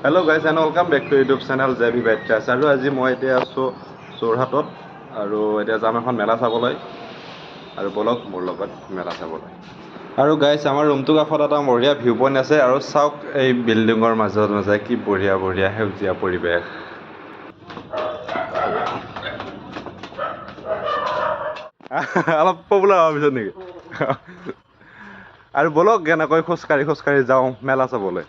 Hello' guys and welcome back to YouTube channel JB বেডকাষ্ট। আৰু আজি মই এতিয়া আছোঁ যোৰহাটত আৰু এতিয়া যাম এখন মেলা চাবলৈ আৰু বলক মোৰ লগত মেলা চাবলৈ। আৰু গাইজ আমাৰ ৰুমটোৰ কাষত এটা বঢ়িয়া ভিউ পইণ্ট আছে আৰু চাওক এই বিল্ডিঙৰ মাজত মাজে কি বঢ়িয়া বঢ়িয়া সেউজীয়া পৰিৱেশ। অলপ পপুলাৰ হোৱাৰ পিছত নেকি? আৰু বলক এনেকৈ খোজকাঢ়ি যাওঁ মেলা চাবলৈ।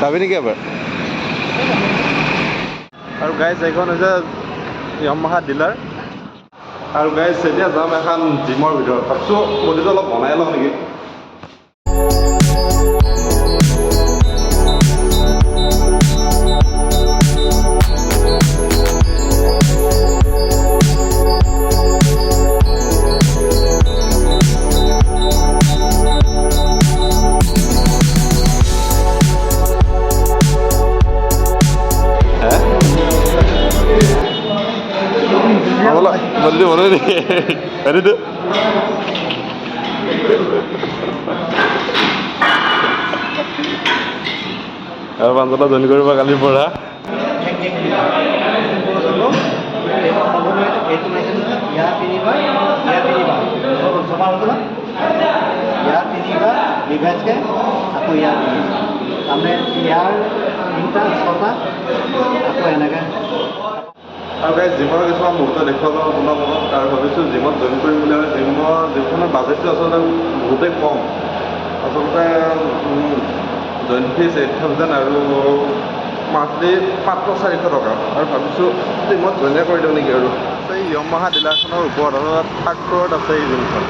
যাবি নেকি এবাৰ? আৰু গাইজ এইখন হৈছে য়ামাহা ডিলাৰ। আৰু গাইজ এতিয়া যাম এখন জিমৰ ভিতৰত, ভাবছোঁ বডিটো অলপ বনাই লওঁ নেকি। বললি বলে ৰে আৰে তো আৰু পাঞ্জলা জইন কৰিব কালিৰ পৰা। আৰু গাইজ জিমৰ কিছুমান মুহূৰ্ত দেখুৱাব আপোনাক আৰু ভাবিছোঁ জিমত জইন কৰিম বুলি। জিমখনৰ বাজেটটো আচলতে বহুতেই কম। আচলতে জইন ফিজ 8,000 আৰু মান্থলি মাত্ৰ 400 টকা। আৰু ভাবিছোঁ জিমত জইনে কৰি দিওঁ নেকি। আৰু এই য়ামাহা ডিলাৰখনৰ ওপৰত আৰু থাৰ্ড ফ্ল'ৰত আছে এই জিমখন।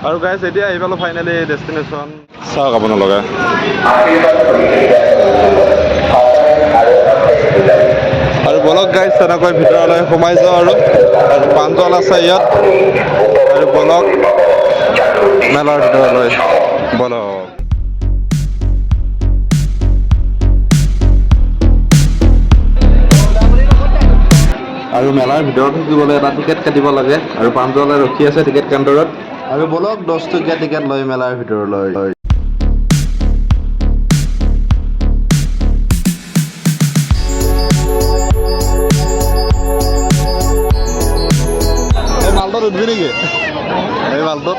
আৰু গাইজ এতিয়া আহি পালোঁ ফাইনেলি ডেষ্টিনেশ্যন। চাওক আপোনালোকে আৰু বলক গাইজ তেনেকৈ ভিতৰলৈ সোমাই যাওঁ আৰু প্ৰাঞ্জল আছে ইয়াত। আৰু বলক মেলাৰ ভিতৰলৈ বলক। আৰু মেলাৰ ভিতৰত থাকিবলৈ এটা টিকেট কাটিব লাগে আৰু প্ৰাঞ্জলে ৰখি আছে টিকেট কাউণ্টাৰত। আৰু বলক 10 টকীয়া টিকেট লৈ মেলাৰ ভিতৰলৈ। এই মালটোত উঠবি নেকি? এই মালটোত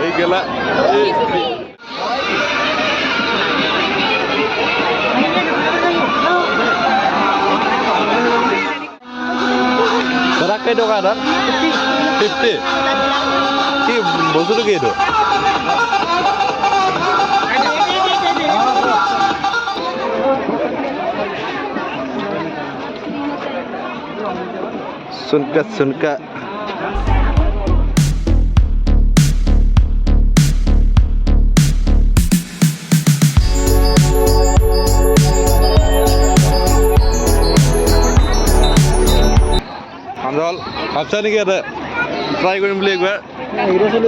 এই গেলা দাদা কেই টকা দাদা? 50 কি বস্তুটো কি এইটো? চুনকা প্ৰাঞ্জল ভাবছা নেকি ইয়াতে ট্ৰাই কৰিম বুলি একবাৰ?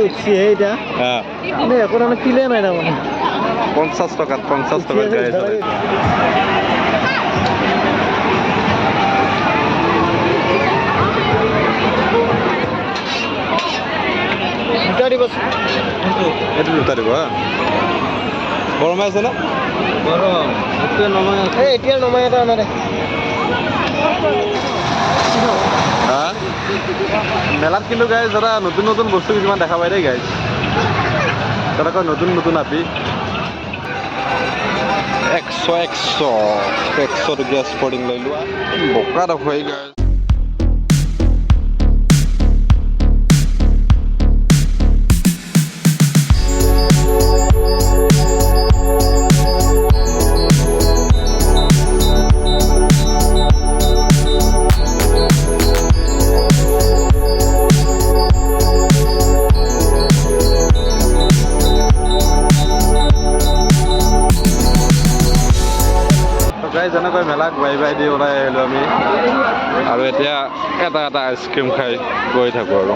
উঠছিহে এতিয়া একো তাৰমানে ফিলে নাই তাৰমানে। 50 টকাত গাড়ী চলাই। এইটো দুটা দিব হা। গৰমে আছে না? গৰম এতিয়া নমাই এটা আনা দে। মেলাত কিন্তু গাইজ দাদা নতুন নতুন বস্তু কিছুমান দেখা পাই দেই গাইজ। তেনেকৈ নতুন নতুন আপি 100 টকীয়া স্পৰ্টিং লৈ লোৱা বোকা দেখুৱাই গাইজ। যেনেকৈ মেলাক বাই দি ওলাই আহিলোঁ আমি আৰু এতিয়া এটা আইচক্ৰীম খাই গৈ থাকোঁ আৰু।